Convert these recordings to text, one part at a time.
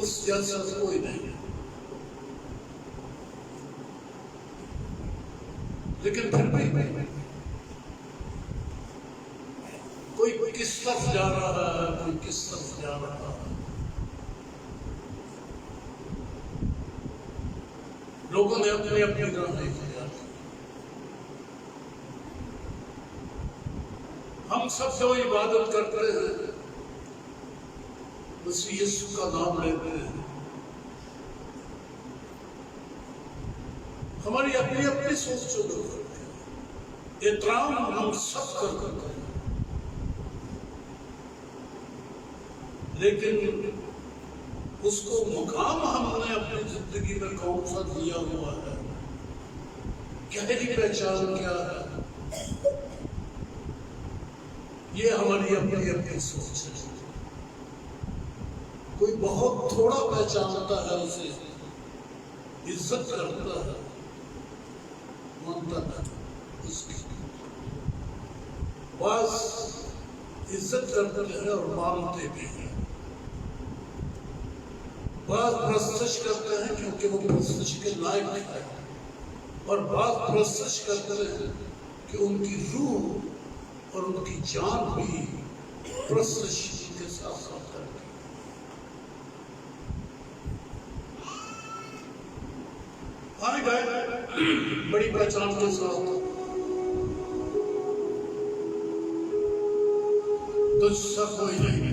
اس جیسا کوئی نہیں. لیکن پھر بھی کوئی کس طرف جا رہا ہے, کوئی کس طرف جا رہا ہے. لوگوں نے اپنی اپنی راہ اختیار کی. ہم سب جو عبادت کرتے ہیں مسیح یسوع کا نام لیتے ہیں, ہماری اپنی اپنی سوچ جو کرتے ہیں, احترام ہم سب کرتے ہیں, لیکن اس کو مقام ہم نے اپنی زندگی میں کون سا دیا ہوا ہے, گہری پہچان کیا ہے, یہ ہماری اپنی اپنی سوچ ہے. کوئی بہت تھوڑا پہچانتا ہے, اسے عزت کرتا ہے, مانتا ہے. اس کی بعض عزت کرتے ہیں اور مانتے بھی ہیں, بعض پرستش کرتے ہیں کیونکہ وہ پرستش کے لائق ہے, اور بعض پرستش کرتے ہیں کہ ان کی روح اور ان کی جان بھی پرستش کے ساتھ ساتھ کرتی ہے. آئے گئے بڑی پہچان کے ساتھ تجھ سا کوئی نہیں.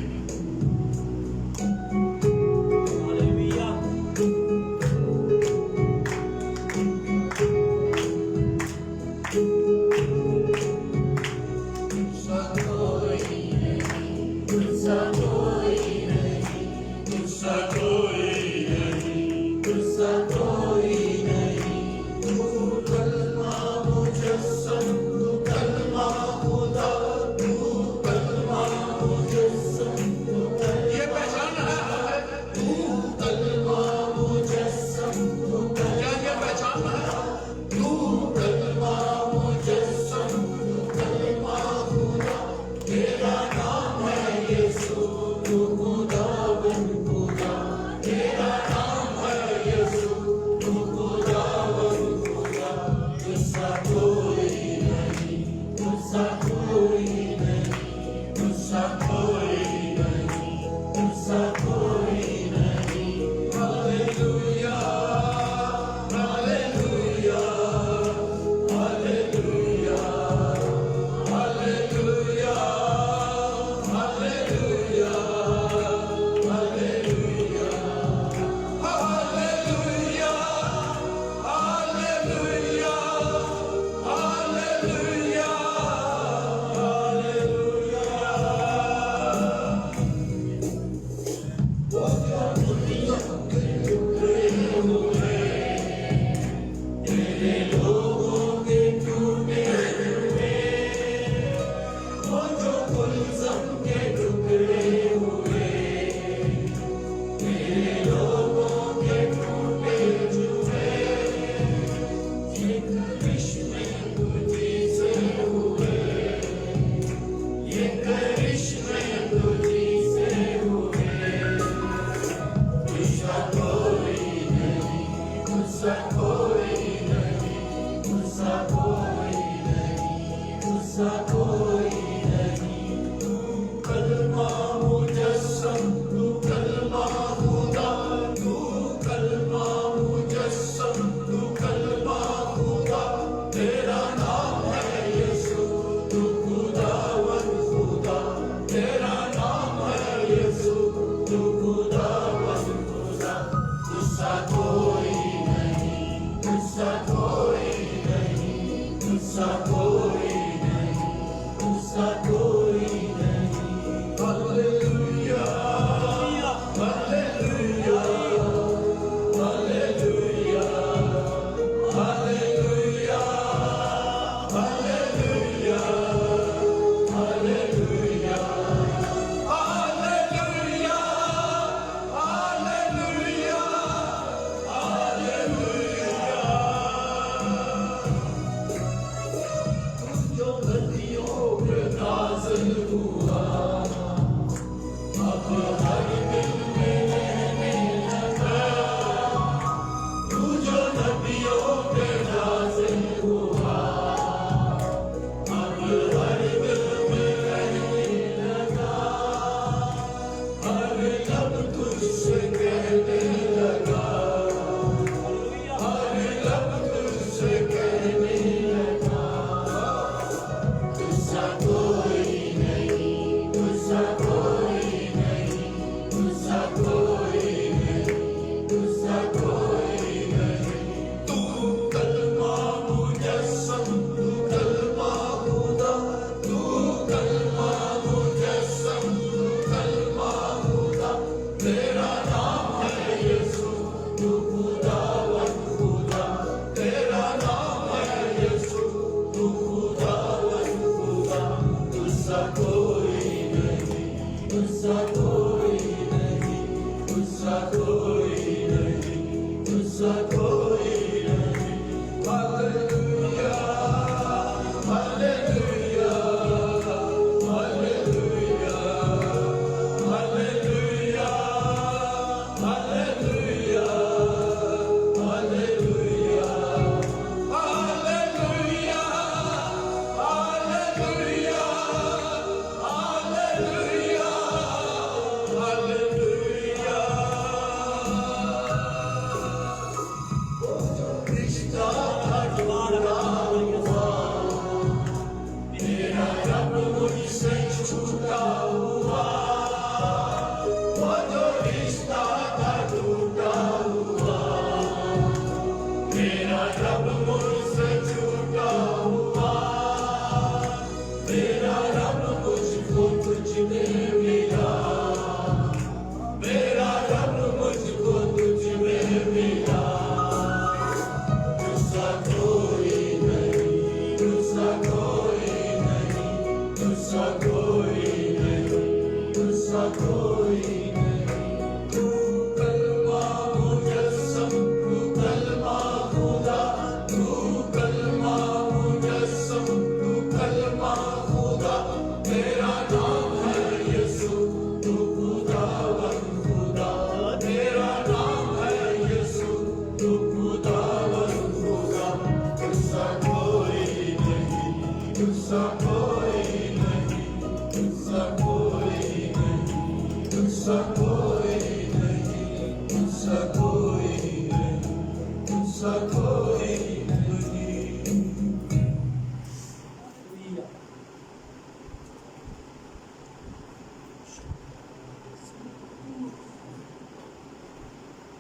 کوئی نہیں, کلمہ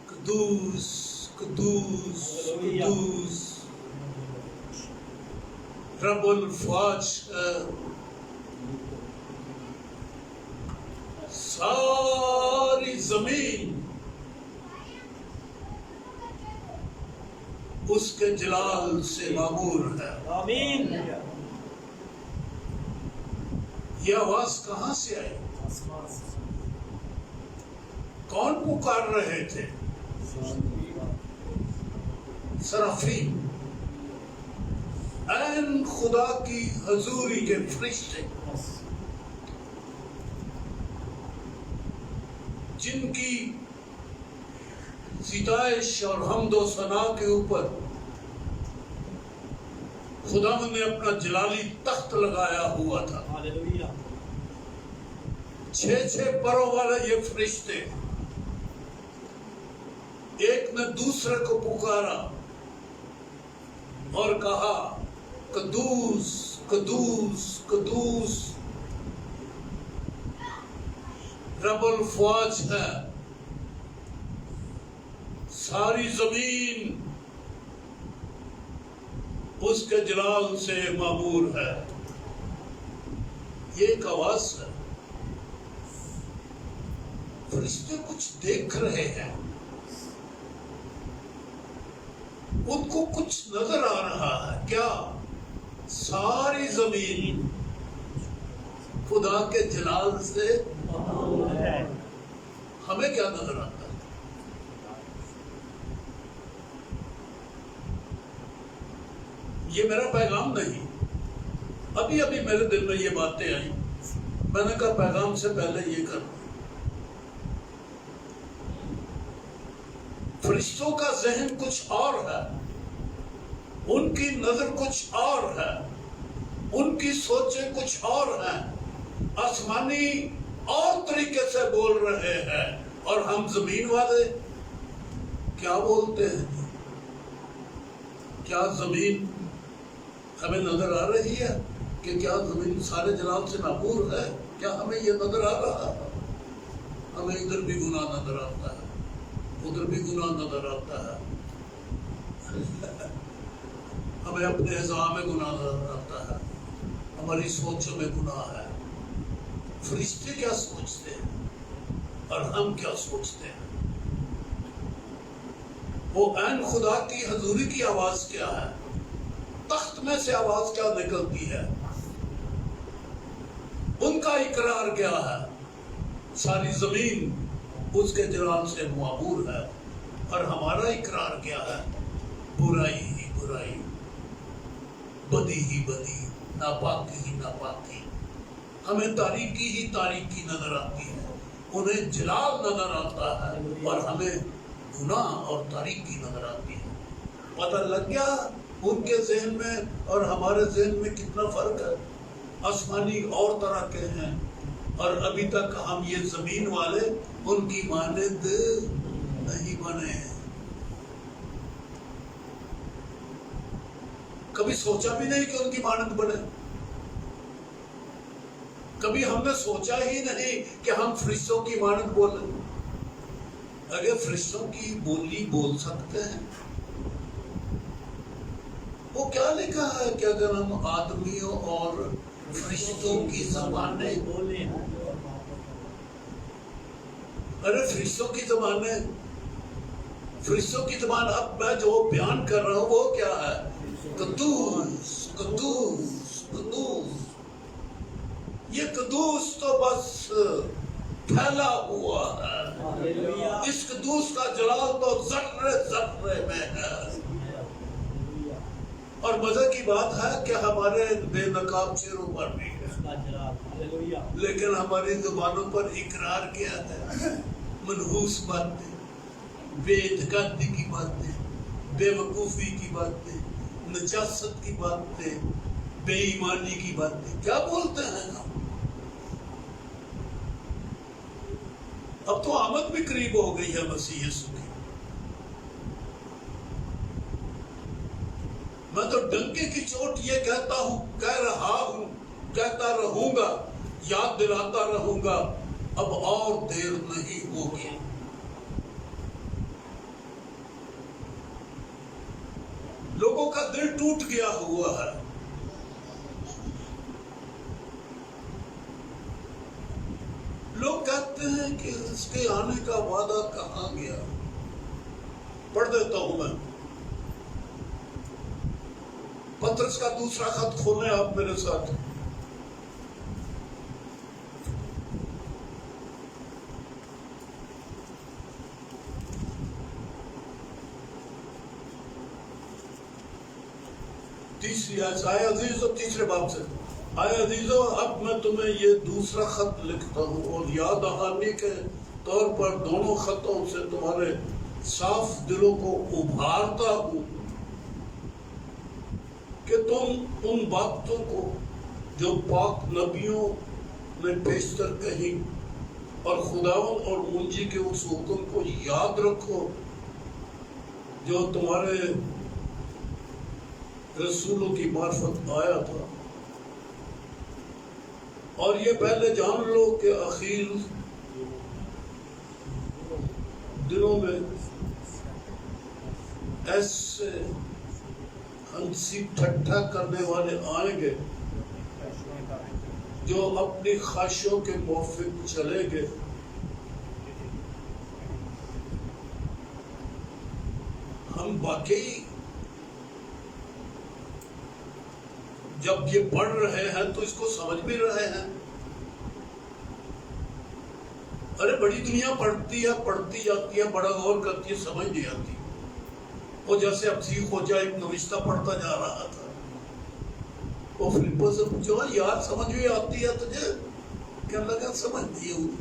قدوس قدوس قدوس رب الفواج ہے، ساری زمین اس کے جلال سے معمور ہے۔ آمین۔ یہ آواز کہاں سے آئی؟ کون پکار رہے تھے؟ سرافیم، عین خدا کی حضوری کے فرشتے، جن کی ستائش اور حمد و ثنا کے اوپر خدا نے اپنا جلالی تخت لگایا ہوا تھا۔ ہاللویہ۔ 6 پروں والے یہ فرشتے ایک نے دوسرے کو پکارا اور کہا، قدوس قدوس قدوس رب الفواج ہے، ساری زمین اس کے جلال سے معمور ہے۔ یہ ایک آواز ہے۔ فرشتے کچھ دیکھ رہے ہیں، ان کو کچھ نظر آ رہا ہے۔ کیا؟ ساری زمین خدا کے جلال سے ہمیں کیا نظر آتا ہے؟ یہ میرا پیغام نہیں، ابھی میرے دل میں یہ باتیں آئیں، میں نے کہا پیغام سے پہلے یہ کرنا۔ فرشتوں کا ذہن کچھ اور ہے، ان کی نظر کچھ اور ہے، ان کی سوچیں کچھ اور ہیں، آسمانی اور طریقے سے بول رہے ہیں، اور ہم زمین والے کیا بولتے ہیں؟ کیا زمین ہمیں نظر آ رہی ہے کہ کیا زمین سارے جلال سے معمور ہے؟ کیا ہمیں یہ نظر آ رہا ہے؟ ہمیں ادھر بھی گناہ نظر آتا ہے، ادھر بھی گناہ نظر آتا ہے، ہمیں اپنے اعضاء میں گناہ نظر آتا ہے، ہماری سوچوں میں گناہ ہے۔ فرشتے کیا سوچتے ہیں اور ہم کیا سوچتے ہیں؟ وہ عین خدا کی حضوری کی آواز کیا ہے؟ تخت میں سے آواز کیا نکلتی ہے؟ ان کا اقرار کیا ہے؟ ساری زمین اس کے جلال سے معمور ہے، اور ہمارا اقرار کیا ہے؟ برائی ہی برائی، بدی ہی بدی، ناپاکی ہی ناپاکی۔ ہمیں تاریکی ہی تاریکی نظر آتی ہے، انہیں جلال نظر آتا ہے، اور ہمیں گناہ اور تاریکی نظر آتی ہے۔ پتہ لگ گیا ان کے ذہن میں اور ہمارے ذہن میں کتنا فرق ہے؟ آسمانی اور طرح کے ہیں، اور ابھی تک ہم یہ زمین والے ان کی مانند نہیں بنے۔ کبھی سوچا بھی نہیں کہ ان کی مانند بنے، کبھی ہم نے سوچا ہی نہیں کہ ہم فرشتوں کی مانند بولیں۔ اگر فرشتوں کی بولی بول سکتے ہیں، وہ کیا لکھا ہے کہ اگر ہم آدمیوں اور فرشتوں کی زبانیں بولیں، ارے فرشتوں کی زبانیں، فرشتوں کی زبان اب میں جو بیان کر رہا ہوں وہ کیا ہے؟ قدوس قدوس قدوس۔ یہ قدوس تو بس پھیلا ہوا ہے، اس قدوس کا جلال تو ذرے ذرے میں ہے۔ اور مزے کی بات ہے کہ ہمارے بے نقاب چہروں پر بھی ہے، لیکن ہماری زبانوں پر اقرار کیا ہے؟ منحوس باتیں، بے اعتقادی کی باتیں، بے وقوفی کی باتیں، نجاست کی باتیں، بے ایمانی کی باتیں، کیا بولتے ہیں ہم؟ اب تو آمد بھی قریب ہو گئی ہے مسیح یسوع کی۔ میں تو ڈنکے کی چوٹ یہ کہتا ہوں، کہہ رہا ہوں، کہتا رہوں گا، یاد دلاتا رہوں گا، اب اور دیر نہیں ہوگی۔ لوگوں کا دل ٹوٹ گیا ہوا ہے، لوگ کہتے ہیں کہ اس کے آنے کا وعدہ کہاں گیا؟ پڑھ دیتا ہوں میں، پطرس کا دوسرا خط کھولیں آپ میرے ساتھ۔ تیسری آیت عزیزو، تیسرے باب سے، آئے عزیزو اب میں تمہیں یہ دوسرا خط لکھتا ہوں اور یاد دہانی کے طور پر دونوں خطوں سے تمہارے صاف دلوں کو ابھارتا ہوں کہ تم ان باتوں کو جو پاک نبیوں نے پیشتر کہی اور خداوند اور منجی کے اس حکم کو یاد رکھو جو تمہارے رسولوں کی معرفت آیا تھا، اور یہ پہلے جان لو کہ اخیر دنوں میں ایسے ہنسی ٹھٹھا کرنے والے آئیں گے جو اپنی خواہشوں کے موافق چلیں گے۔ ہم واقعی جب یہ پڑھ رہے ہیں تو اس کو سمجھ بھی رہے ہیں۔ ارے بڑی دنیا پڑھتی ہے، پڑھتی جاتی ہے، بڑا غور کرتی ہے، سمجھ نہیں آتی۔ وہ جیسے اب سیخ ہو جائے ایک نوشتہ پڑھتا جا رہا تھا، وہ فلپوں سے پوچھو یار سمجھ بھی آتی ہے تجھے؟ کہنے لگا سمجھ نہیں ہوتی۔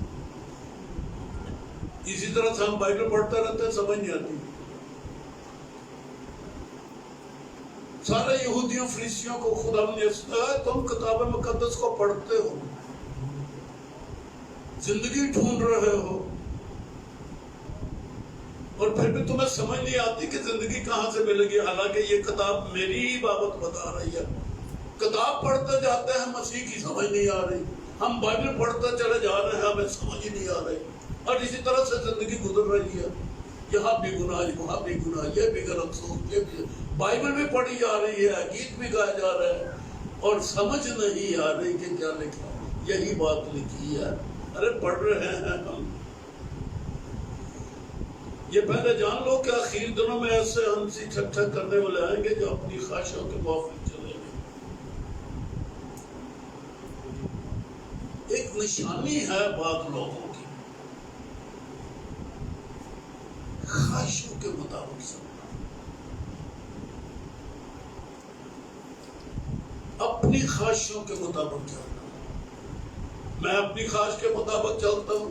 اسی طرح سے ہم بائبل پڑھتے رہتے ہیں، سمجھ نہیں آتی۔ سارے یہودیوں فریسیوں کو خدا نے کہا تم کتاب مقدس کو پڑھتے ہو، زندگی ڈھونڈ رہے ہو، اور پھر بھی تمہیں سمجھ نہیں آتی کہ زندگی کہاں سے ملے گی، حالانکہ یہ کتاب میری ہی بابت بتا رہی ہے۔ کتاب پڑھتے جاتے ہیں، مسیح کی سمجھ نہیں آ رہی، ہم بائبل پڑھتے چلے جا رہے ہیں، ہمیں سمجھ ہی نہیں آ رہی، اور اسی طرح سے زندگی گزر رہی ہے۔ یہاں بھی گناہ، وہاں بھی گناہ، یہ بھی غلط سوچ، یہ بھی، بائبل بھی پڑھی جا رہی ہے، گیت بھی گائے جا رہے ہیں، اور سمجھ نہیں آ رہی کہ کیا لکھا۔ یہی بات لکھی ہے، ارے پڑھ رہے ہیں ہم۔ یہ پہلے جان لو کہ آخری دنوں میں ایسے ہنسی ٹھٹھا کرنے والے آئیں گے جو اپنی خواہشوں کے موافق چلیں گے۔ ایک نشانی ہے بعض لوگوں کی خواہشوں کے مطابق چلنا، اپنی خواہشوں کے مطابق چلنا۔ میں اپنی خواہش کے مطابق چلتا ہوں،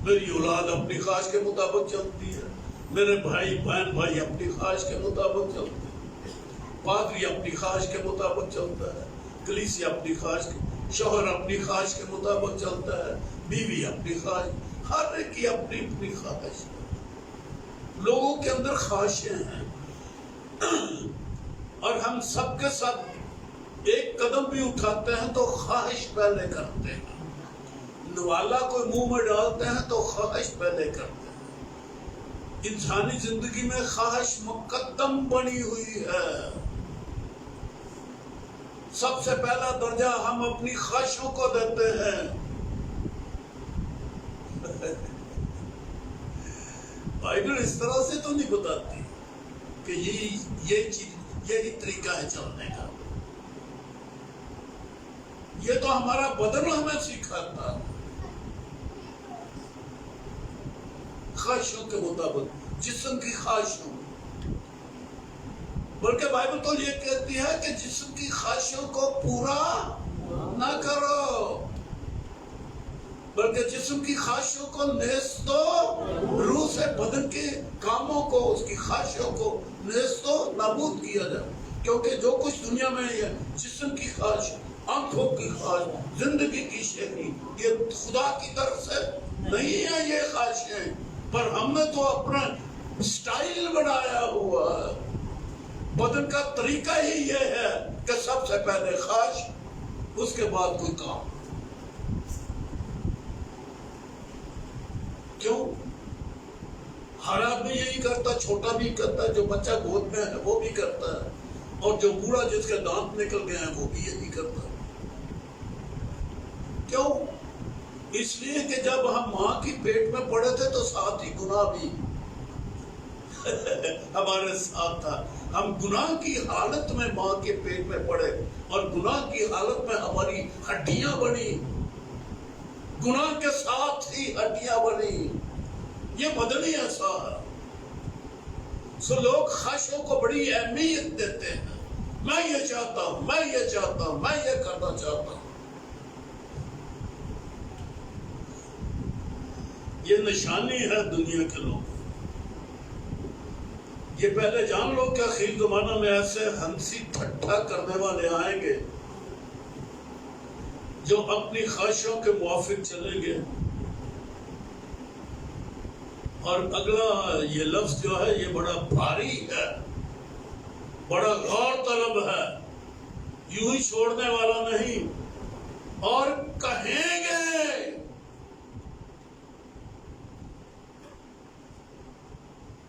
میری اولاد اپنی خواہش کے مطابق چلتی ہے، میرے بھائی بھائی اپنی خواہش کے مطابق چلتے ہیں، پادری اپنی خواہش کے مطابق چلتا ہے، کلیسیا اپنی خواہش کے، شوہر اپنی خواہش کے مطابق چلتا ہے، بیوی اپنی خواہش، ہر ایک کی اپنی اپنی خواہش ہے۔ لوگوں کے اندر خواہشیں ہیں، اور ہم سب کے ساتھ ایک قدم بھی اٹھاتے ہیں تو خواہش پہلے کرتے ہیں، نوالا کوئی منہ میں ڈالتے ہیں تو خواہش پہلے کرتے ہیں۔ انسانی زندگی میں خواہش مقدم بنی ہوئی ہے۔ سب سے پہلا درجہ ہم اپنی خواہشوں کو دیتے ہیں۔ بائبل اس طرح سے تو نہیں بتاتی کہ یہ چیز، یہی طریقہ ہے چلنے کا۔ یہ تو ہمارا بدن ہمیں سکھاتا ہے، خواہشوں کے مطابق، جسم کی خواہشوں۔ بلکہ بائبل تو یہ کہتی ہے کہ جسم کی خواہشوں کو پورا نہ کرو، بلکہ جسم کی خواہشوں کو نیست و روح سے بدن کے کاموں کو، اس کی خواہشوں کو نیست و نابود کیا جائے۔ کیونکہ جو کچھ دنیا میں ہے، جسم کی خواہش، آنکھوں کی خواہش، زندگی کی شہری، یہ خدا کی طرف سے نہیں ہے یہ خواہشیں، پر ہم نے تو اپنا سٹائل بنایا ہوا ہے۔ بدن کا طریقہ ہی یہ ہے کہ سب سے پہلے خواہش، اس کے بعد کوئی کام۔ کیوں؟ ہر آدمی یہی کرتا، چھوٹا بھی کرتا ہے، جو بچہ گود میں ہے وہ بھی کرتا ہے، اور جو بوڑھا جس کے دانت نکل گئے ہیں وہ بھی یہی کرتا ہے۔ کیوں؟ اس لیے کہ جب ہم ماں کی پیٹ میں پڑے تھے تو ساتھ ہی گناہ بھی ہمارے ساتھ تھا۔ ہم گناہ کی حالت میں ماں کے پیٹ میں پڑے، اور گناہ کی حالت میں ہماری ہڈیاں بنی، گناہ کے ساتھ ہی ہڈیاں بنی۔ یہ بدن ہی ایسا ہے۔ سو لوگ خواہشوں کو بڑی اہمیت دیتے ہیں، میں یہ چاہتا ہوں، میں یہ چاہتا ہوں، میں یہ کرنا چاہتا ہوں۔ یہ نشانی ہے دنیا کے لوگ۔ یہ پہلے جان لو کہ آخری زمانہ میں ایسے ہنسی ٹھٹھا کرنے والے آئیں گے جو اپنی خواہشوں کے موافق چلیں گے۔ اور اگلا یہ لفظ جو ہے یہ بڑا بھاری ہے، بڑا غور طلب ہے، یوں ہی چھوڑنے والا نہیں۔ اور کہیں گے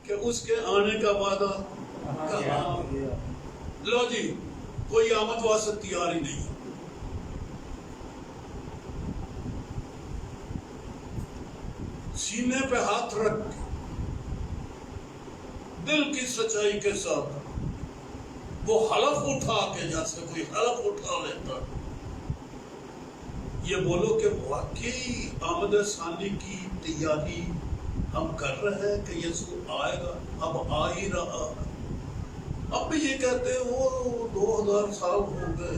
کہ اس کے آنے کا وعدہ کہاں؟ لو جی، کوئی آمد واسط تیار ہی نہیں۔ سینے پہ ہاتھ رکھ کے دل کی سچائی کے ساتھ وہ حلف اٹھا کے، جیسے کوئی حلف اٹھا لیتا، یہ بولو کہ واقعی آمد ثانی کی تیاری ہم کر رہے ہیں کہ یسوع آئے گا، اب آ ہی رہا۔ اب بھی یہ کہتے ہیں وہ 2000 سال ہو گئے،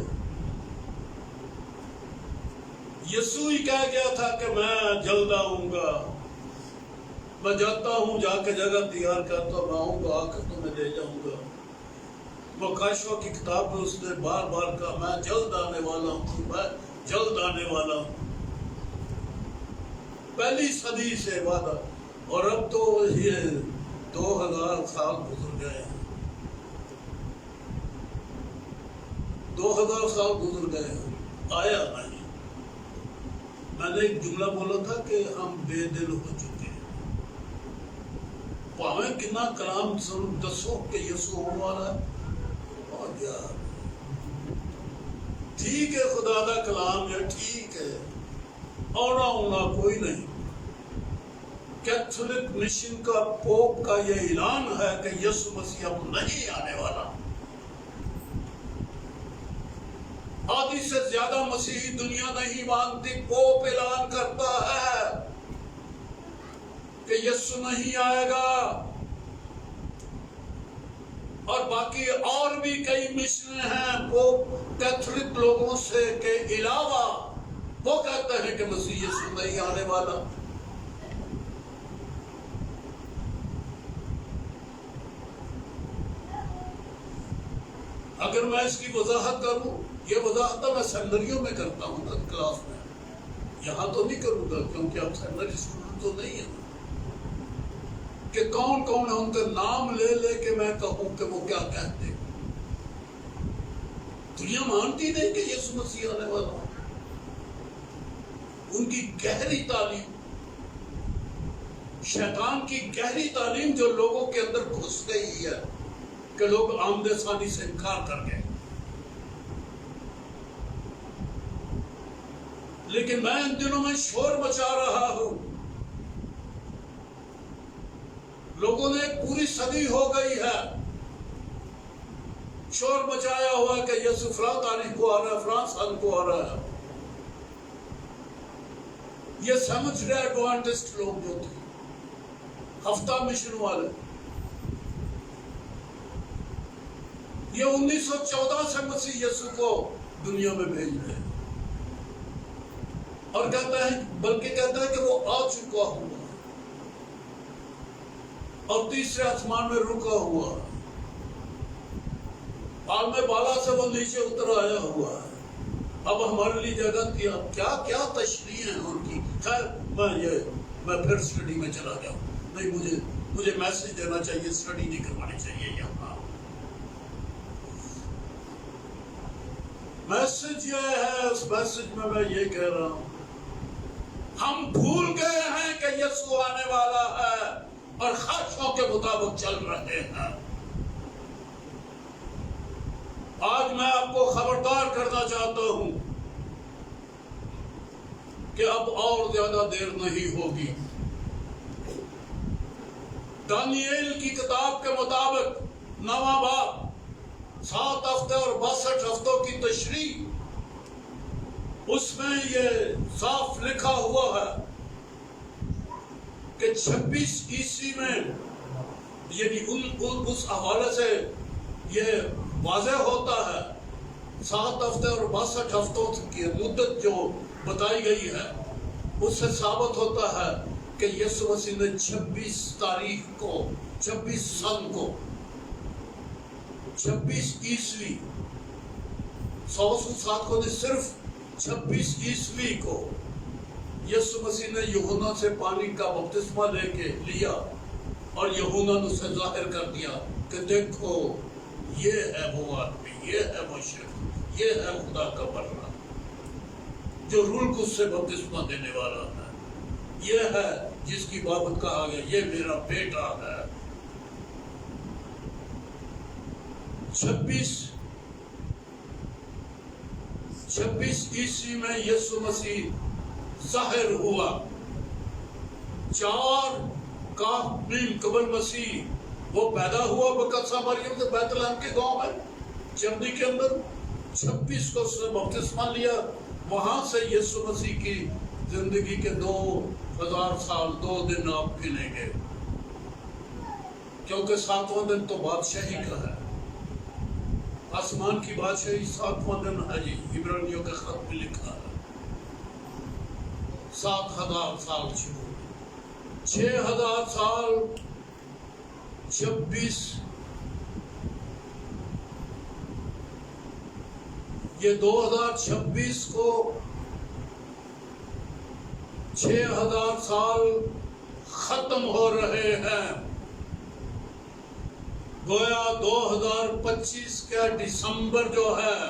یسوع ہی کہہ گیا تھا کہ میں جلد آؤں گا، میں جاتا ہوں، جا کے جگہ تیار کرتا ہوں، میں آؤں گا، آ کر تمہیں لے جاؤں گا۔ مکاشفہ کی کتاب میں اس نے بار بار کہا میں جلد آنے والا ہوں، میں جلد آنے والا ہوں۔ پہلی صدی سے وعدہ، اور اب تو یہ 2000 سال گزر گئے ہیں، 2000 سال گزر گئے ہیں، آیا نہیں۔ میں نے ایک جملہ بولا تھا کہ ہم بے دل ہو چکے ہیں۔ پاویں کتنا کلام دسو کہ یسوع ہونے والا ہے، اور یار ٹھیک ہے، خدا کا کلام ہے، ٹھیک ہے، اونا ہونا کوئی نہیں۔ کیتھولک مشن کا پوپ کا یہ اعلان ہے کہ یسوع مسیح اب نہیں آنے والا۔ آدھی سے زیادہ مسیحی دنیا نہیں مانتی. پوپ اعلان کرتا ہے کہ یسوع نہیں آئے گا، اور باقی اور بھی کئی مشنیں ہیں پوپ کیتھولک لوگوں سے کے علاوہ، وہ کہتے ہیں کہ مسیح یسوع نہیں آنے والا. اگر میں اس کی وضاحت کروں، یہ وضاحت میں سیمنریوں میں کرتا ہوں کلاس میں، یہاں تو نہیں کروں گا کیونکہ اب سیمنری اسٹوڈنٹ تو نہیں ہے کہ کون کون ہے ان کا نام لے لے کے میں کہوں کہ وہ کیا کہتے. دنیا مانتی نہیں کہ یسوع مسیح آنے والا. ان کی گہری تعلیم، شیطان کی گہری تعلیم جو لوگوں کے اندر گھس گئی ہے کہ لوگ آمد ثانی سے انکار کر گئے. لیکن میں ان دنوں میں شور مچا رہا ہوں. لوگوں نے ایک پوری صدی ہو گئی ہے شور مچایا ہوا کہ یسوع فلاں تاریخ کو آ رہا ہے، فلاں سال کو آ رہا ہے. یہ سمجھ رہے ایڈوانٹسٹ لوگ جو تھے، ہفتہ مشن والے، یہ 1914 سے مسیح یسوع کو دنیا میں بھیج رہے ہیں، اور کہتا ہے، بلکہ کہتا ہے کہ وہ آ چکا ہوا اور تیسرے آسمان میں رکا ہوا، عالم بالا سے وہ نیچے اتر آیا ہوا ہے. اب ہمارے لیے جگہ کی کیا کیا تشریح ہیں ان کی. خیر میں پھر اسٹڈی میں چلا گیا. نہیں، مجھے میسج دینا چاہیے، اسٹڈی نہیں کروانی چاہیے. یہاں میسج یہ ہے، اس میسج میں یہ کہہ رہا ہوں، ہم بھول گئے ہیں کہ یسوع آنے والا ہے اور خواہشوں کے مطابق چل رہے ہیں. آج میں آپ کو خبردار کرنا چاہتا ہوں کہ اب اور زیادہ دیر نہیں ہوگی. دانییل کی کتاب کے مطابق 9واں باب 7 ہفتے اور 62 ہفتوں کی تشریح، اس میں یہ صاف لکھا ہوا ہے کہ 26 عیسوی میں، یعنی اس حوالے سے یہ واضح ہوتا ہے، 7 ہفتے اور 62 ہفتوں کی مدت جو بتائی گئی ہے، اس سے ثابت ہوتا ہے کہ یسوع مسیح نے 26 تاریخ کو، 26 سن کو، 26 عیسوی، 107 کو نہیں، صرف 26 عیسوی کو یسوع مسیح نے یوحنا سے پانی کا بپتسمہ لے کے لیا، اور یوحنا نے اسے ظاہر کر دیا کہ دیکھو یہ ہے وہ آدمی، یہ ہے وہ شخص، یہ ہے خدا کا بندہ جو روح القدس سے بپتسمہ دینے والا ہے، یہ ہے جس کی بابت کہا گیا یہ میرا بیٹا ہے. 26 عیسوی میں یسوع مسیح ظاہر ہوا. 4 دن قبل مسیح وہ پیدا ہوا بقدسہ مریم کے بیت لحم کے گاؤں میں چرنی کے اندر. 26 کو اس نے بپتسمہ لیا. وہاں سے یسوع مسیح کی زندگی کے 2000 سال 2 دن آپ گنے گے، کیونکہ 7واں دن تو بادشاہی کا ہے. آسمان کی بادشاہی 7واں دن ہے جی، عبرانیوں کے خط میں لکھا ہے. 7000 سال شروع، 6000 سال 26، یہ 2026 کو 6000 سال ختم ہو رہے ہیں. گویا 2025 کا دسمبر جو ہے،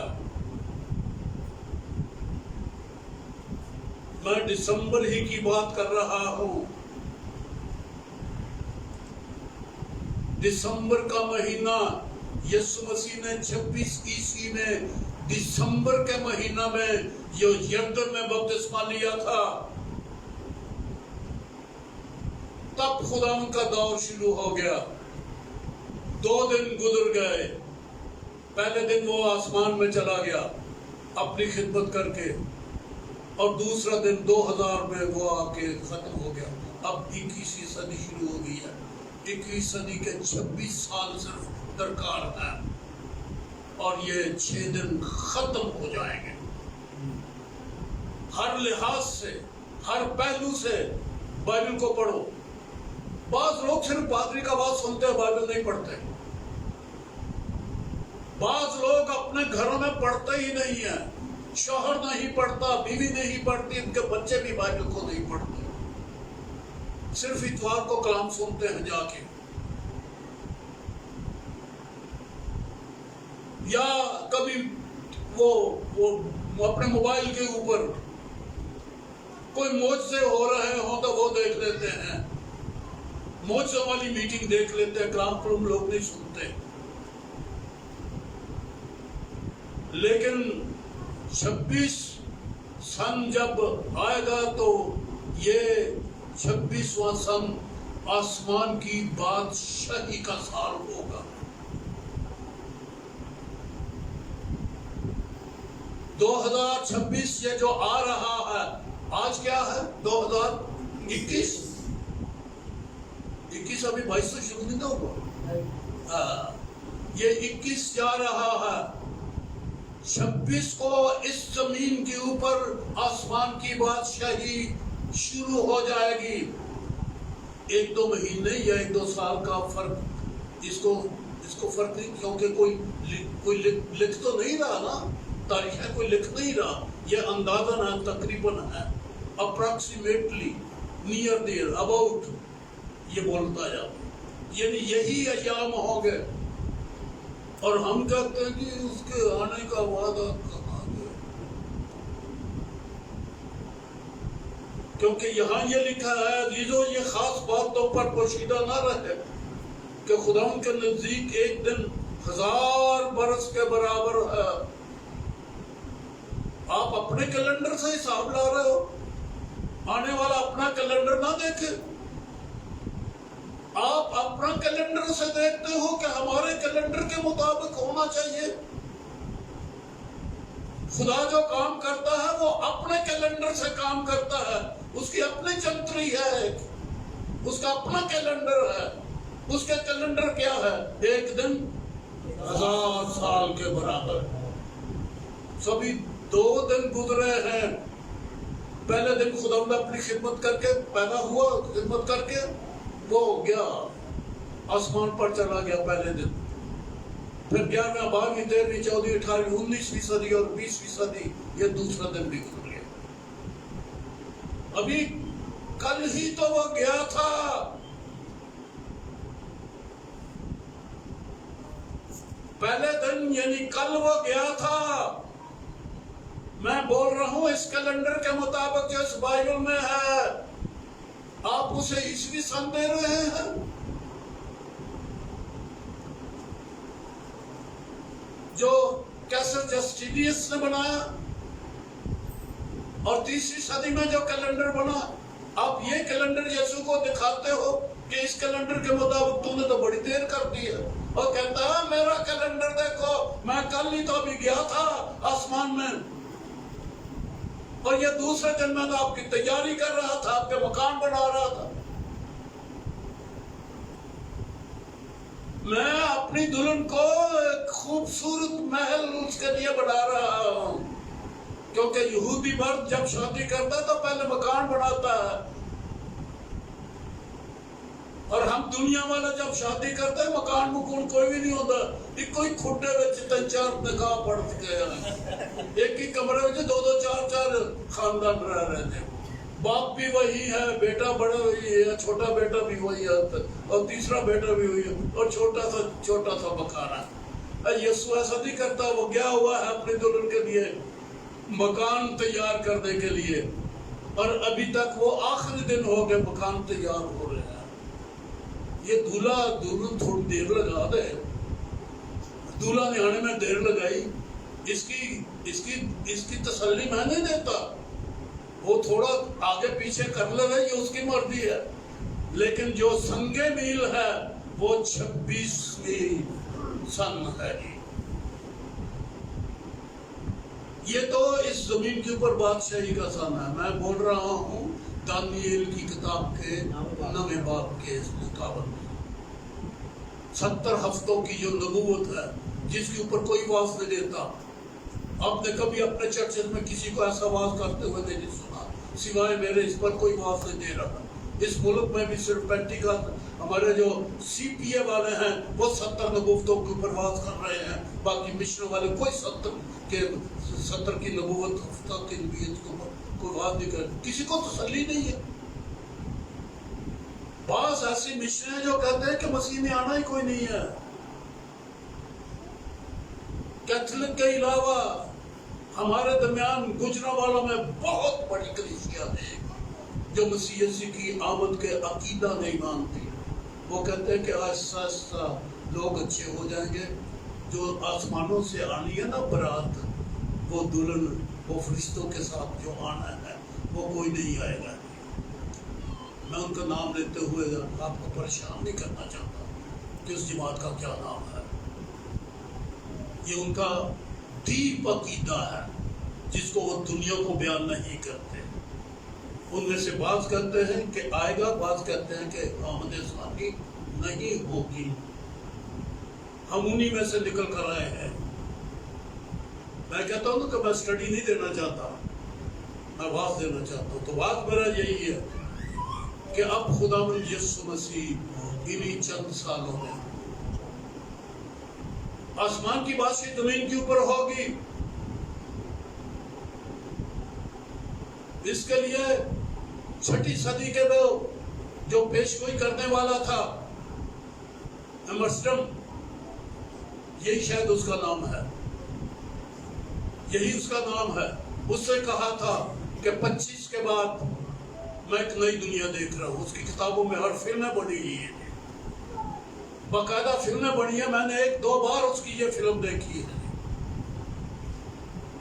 میں دسمبر ہی کی بات کر رہا ہوں. دسمبر کا مہینہ یسوع مسیح نے 26 عیسوی میں دسمبر کے مہینہ میں یردن میں بپتسمہ لیا تھا. تب خدا ان کا دور شروع ہو گیا. 2 دن گزر گئے. پہلے دن وہ آسمان میں چلا گیا. اپنی خدمت کر کے، اور دوسرا دن 2000 میں وہ آ کے ختم ہو گیا. اب 21ویں صدی شروع ہو گئی ہے. 21ویں صدی کے 26 سال صرف درکار ہے، اور یہ 6 دن ختم ہو جائیں گے. ہر لحاظ سے، ہر پہلو سے بائبل کو پڑھو. بعض لوگ صرف پادری کا بات سنتے ہیں، بائبل نہیں پڑھتے. بعض لوگ اپنے گھروں میں پڑھتے ہی نہیں ہیں. شوہر نہیں پڑھتا، بیوی نہیں پڑھتی، ان کے بچے بھی بائبل کو نہیں پڑھتے. صرف اتوار کو کلام سنتے ہیں جا کے، یا کبھی وہ اپنے موبائل کے اوپر کوئی معجزے ہو رہے ہوں تو وہ دیکھ لیتے ہیں. معجزوں والی میٹنگ دیکھ لیتے ہیں. کلام لوگ نہیں سنتے. لیکن 26 سن جب آئے گا تو یہ 26واں سن آسمان کی بادشاہی کا سال ہوگا. 2026 یہ جو آ رہا ہے، آج کیا ہے 2021. 21 ابھی 22 سے شروع نہیں ہوا. یہ 21 جا رہا ہے. 26 کو اس زمین کے اوپر آسمان کی بادشاہی شروع ہو جائے گی. 1-2 مہینے یا 1-2 سال کا فرق، اس کو فرق نہیں، کیونکہ کوئی لکھ تو نہیں رہا نا. تاریخ ہے، کوئی لکھ نہیں رہا. یہ اندازاً ہے، تقریباً ہے، اپروکسیمیٹلی، نیئر دیئر، اباؤٹ یہ بولتا جاتا. یعنی یہی ایام ہوں گے. اور ہم کہتے ہیں کہ اس کے آنے کا وعدہ کہاں گیا؟ کیونکہ یہاں یہ لکھا ہے عزیزو، یہ خاص باتوں پر پوشیدہ نہ رہے کہ خدا ان کے نزدیک ایک دن 1000 برس کے برابر ہے. آپ اپنے کیلنڈر سے حساب لا رہے ہو. آنے والا اپنا کیلنڈر نہ دیکھے. آپ اپنا کیلنڈر سے دیکھتے ہو کہ ہمارے کیلنڈر کے مطابق ہونا چاہیے. خدا جو کام کرتا ہے وہ اپنے کیلنڈر سے کام کرتا ہے. اس کی اپنی جنتری ہے، اس کا اپنا کیلنڈر ہے. اس کے کیلنڈر کیا ہے؟ ایک دن 1000 سال کے برابر. سبھی 2 دن گزرے ہیں. پہلے دن خدا نے اپنی خدمت کر کے پیدا ہوا، خدمت کر کے وہ گیا، آسمان پر چلا گیا پہلے دن. پھر 11ویں 12ویں 13ویں 14ویں 18ویں 19ویں صدی اور 20ویں صدی، یہ دوسرا دن بھی گزر گیا. ابھی کل ہی تو وہ گیا تھا. پہلے دن یعنی کل وہ گیا تھا. میں بول رہا ہوں اس کیلنڈر کے مطابق جو اس بائبل میں ہے. آپ اسے عیسوی سن دے رہے ہیں. جو کیسر جسٹینیس نے بنایا، اور 30ویں صدی میں جو کیلنڈر بنا، آپ یہ کیلنڈر یسوع کو دکھاتے ہو کہ اس کیلنڈر کے مطابق تو نے تو بڑی دیر کر دی ہے. اور کہتا ہے میرا کیلنڈر دیکھو، میں کل ہی تو ابھی گیا تھا آسمان میں، اور یہ دوسرے دن میں تو آپ کی تیاری کر رہا تھا، آپ کے مکان بنا رہا تھا. میں اپنی دلہن کو ایک خوبصورت محل اس کے لیے بنا رہا ہوں. کیونکہ یہودی مرد جب شادی کرتا ہے تو پہلے مکان بناتا ہے، اور ہم دنیا والے جب شادی کرتے ہیں مکان مکون کوئی بھی نہیں ہوتا. ایک کوئی کھٹے وچ 3-4 نکاح پڑھ گئے ہیں. ایک ہی کمرے وچ 2-2 4-4 خاندان رہ رہے تھے. باپ بھی وہی ہے، بیٹا بڑا وہی ہے، چھوٹا بیٹا بھی وہی ہے، اور تیسرا بیٹا بھی وہی ہے، اور چھوٹا سا مکان ہے. یسوع ایسا نہیں کرتا. وہ گیا ہوا ہے اپنی دلہن کے لیے مکان تیار کرنے کے لیے، اور ابھی تک وہ آخری دن ہو گئے مکان تیار ہو رہے ہیں. یہ دلہن تھوڑی دیر لگا دے. دولہا نے آنے میں دیر لگائی، اس کی تسلی میں نہیں دیتا. وہ تھوڑا آگے پیچھے کر لے گا، یہ اس کی مرضی ہے. لیکن جو سنگے میل ہے وہ 26ویں سن ہے. یہ تو اس زمین کے اوپر بادشاہی کا سامنا ہے. میں بول رہا ہوں دانیل کی کتاب کے 9 باب کے اس مقابل میں 70 ہفتوں کی جو نبوت ہے جس کے اوپر کوئی واز نہیں دیتا. آپ نے کبھی اپنے چرچز میں کسی کو ایسا واز کرتے ہوئے نہیں سنا سوائے میرے. اس پر کوئی واز نہیں دے رہا. اس ملک میں بھی صرف پینٹیکا ہمارے جو سی پی اے والے ہیں وہ 70 نبوتوں کے اوپر واز کر رہے ہیں. باقی مشنوں والے کوئی 70 کی نبوت ہفتہ کی نبوت کے اوپر کوئی واز نہیں کر. کسی کو تسلی نہیں ہے. بعض ایسی مشنیں ہیں جو کہتے ہیں کہ مسیح میں آنا ہی کوئی نہیں ہے. کیتھولک کے علاوہ ہمارے درمیان گجرانوالہ میں بہت بڑی کلیسیا ہے جو مسیح یسوع کی آمد کے عقیدہ نہیں مانتی. وہ کہتے ہیں کہ آہستہ آہستہ لوگ اچھے ہو جائیں گے. جو آسمانوں سے آنی ہے نا برات, وہ دلہن وہ فرشتوں کے ساتھ جو آنا ہے وہ کوئی نہیں آئے گا. میں ان کا نام لیتے ہوئے آپ کو پریشان نہیں کرنا چاہتا کہ اس جماعت کا کیا نام ہے. یہ ان کا ڈیپ عقیدہ ہے جس کو وہ دنیا کو بیان نہیں کرتے. ان میں سے بعض کہتے ہیں کہ آئے گا, بعض کہتے ہیں کہ آمد ثانی نہیں ہوگی. ہم انہی میں سے نکل کر آئے ہیں. میں کہتا ہوں کہ میں اسٹڈی نہیں دینا چاہتا, میں واز دینا چاہتا ہوں. تو واز میرا یہی ہے کہ اب خداوند یسوع مسیح انہی چند سالوں میں آسمان کی بادشاہی زمین کے اوپر ہوگی. اس کے لیے 6 صدی کے جو پیشگوئی کرنے والا تھا ایمرسٹم, یہی شاید اس کا نام ہے, یہی اس کا نام ہے. اس سے کہا تھا کہ 25 کے بعد میں ایک نئی دنیا دیکھ رہا ہوں. اس کی کتابوں میں ہر فلمیں بنی ہوئی ہیں, باقاعدہ فلمیں بنی ہیں. میں نے 1-2 بار اس کی یہ فلم دیکھی ہے.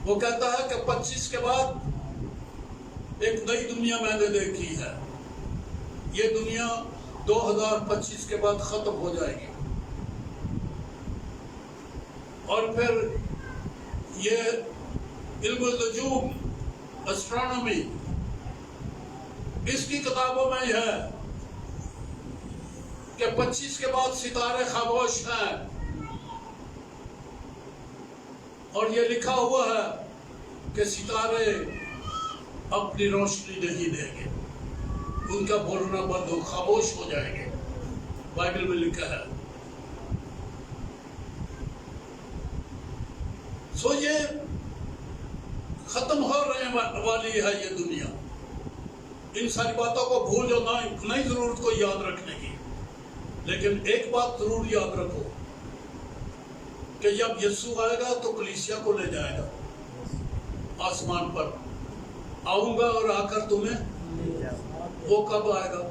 وہ کہتا ہے کہ 25 کے بعد ایک نئی دنیا میں نے دیکھی ہے. یہ دنیا 2025 کے بعد ختم ہو جائے گی. اور پھر یہ علم النجوم, اسٹرانومی, اس کی کتابوں میں یہ ہے کہ 25 کے بعد ستارے خاموش ہیں. اور یہ لکھا ہوا ہے کہ ستارے اپنی روشنی نہیں دیں گے, ان کا بولنا بند ہو, خاموش ہو جائیں گے. بائبل میں لکھا ہے. سو یہ ختم ہو رہنے والی ہے یہ دنیا. ان ساری باتوں کو بھول جو نہیں ضرورت کو یاد رکھنے کی. لیکن ایک بات ضرور یاد رکھو کہ جب یسوع آئے گا تو کلیسیا کو لے جائے گا آسمان پر. آؤں گا اور آ کر تمہیں, وہ کب آئے گا؟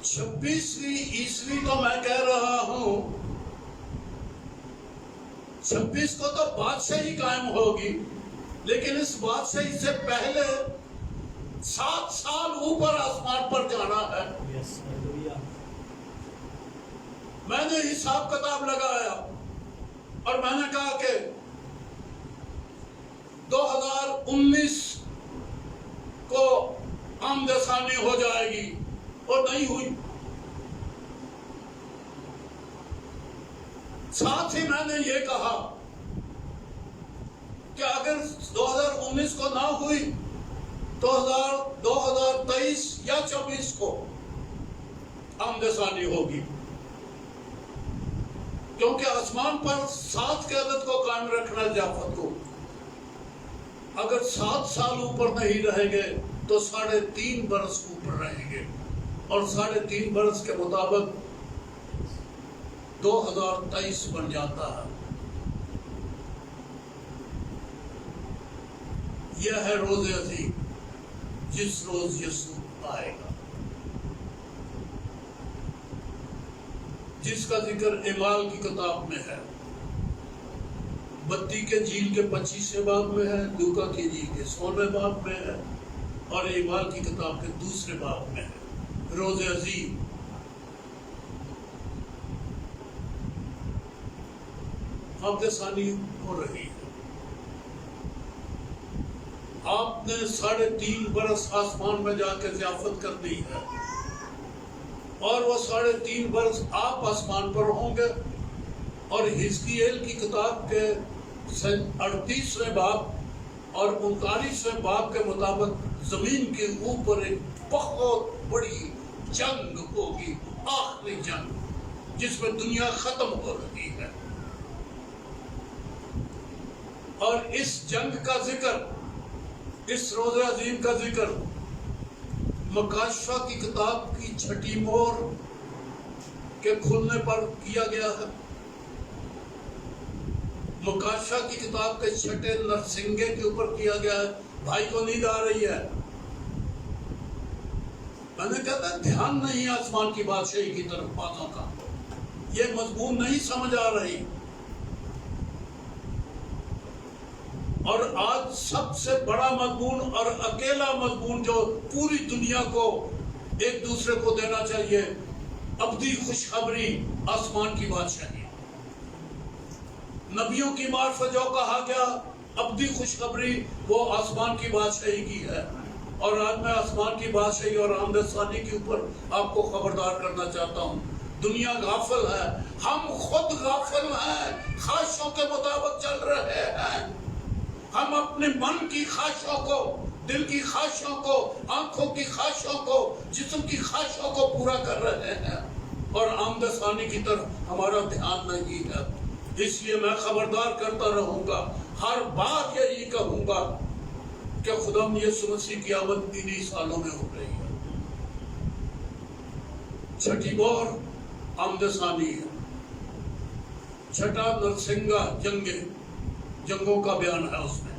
26ویں عیسوی تو میں کہہ رہا ہوں 26 کو تو بادشاہی قائم ہوگی, لیکن اس بادشاہی سے پہلے 7 سال اوپر آسمان پر جانا ہے. میں نے حساب کتاب لگایا اور میں نے کہا کہ 2019 کو آمد ثانی ہو جائے گی, اور نہیں ہوئی. ساتھ ہی میں نے یہ کہا کہ اگر 2019 کو نہ ہوئی تو 2023 یا 24 کو آمد ثانی ہوگی. کیونکہ آسمان پر 7 کے عدد کو قائم رکھنا ضیافت کو. اگر 7 سال اوپر نہیں رہیں گے تو 3.5 برس اوپر رہیں گے, اور 3.5 برس کے مطابق 2023 بن جاتا ہے. یہ ہے روز عظیم جس روز یسوع آئے گا, جس کا ذکر اعمال کی کتاب میں ہے, بتی کے انجیل کے 25ویں باب میں ہے, لوکا کی انجیل کے 16ویں باب میں ہے, اور اعمال کی کتاب کے 2 باب میں ہے. روز عظیم آمد ثانی ہو رہی ہے. آپ نے 3.5 برس آسمان میں جا کے ضیافت کر دی ہے، اور وہ 3.5 برس آپ آسمان پر ہوں گے۔ اور حزقیل کی کتاب کے 38ویں باب اور 39ویں باب کے مطابق زمین کے اوپر ایک بہت بڑی جنگ ہوگی، آخری جنگ، جس میں دنیا ختم ہو رہی ہے۔ اور اس جنگ کا ذکر، اس روز عظیم کا ذکر مکاشفہ کی کتاب کی 6 مہر کے کھلنے پر کیا گیا ہے۔ مکاشفہ کی کتاب کے 6 نرسنگے کے اوپر کیا گیا ہے۔ بھائی کو نیند آ رہی ہے؟ میں نے کہا تھا دھیان نہیں آسمان کی بادشاہی کی طرف باتوں کا، یہ مضمون نہیں سمجھ آ رہی۔ اور آج سب سے بڑا مضمون اور اکیلا مضمون جو پوری دنیا کو ایک دوسرے کو دینا چاہیے، ابدی خوشخبری، آسمان کی بادشاہی۔ نبیوں کی معرفت جو کہا گیا ابدی خوشخبری، وہ آسمان کی بادشاہی کی ہے۔ اور آج میں آسمان کی بادشاہی اور آمد ثانی کے اوپر آپ کو خبردار کرنا چاہتا ہوں۔ دنیا غافل ہے، ہم خود غافل ہیں، خواہشوں کے مطابق چل رہے ہیں۔ ہم اپنے من کی خواہشوں کو، دل کی خواہشوں کو، آنکھوں کی خواہشوں کو، جسم کی خواہشوں کو پورا کر رہے ہیں، اور آمد ثانی کی طرف ہمارا دھیان نہیں ہے۔ اس لیے میں خبردار کرتا رہوں گا، ہر بار یہی کہوں گا کہ خدا یسوع مسیح کی آمد انہی سالوں میں ہو رہی ہے۔ 6 مہر آمد ثانی ہے، 6 نرسنگا جنگوں کا بیان ہے اس میں،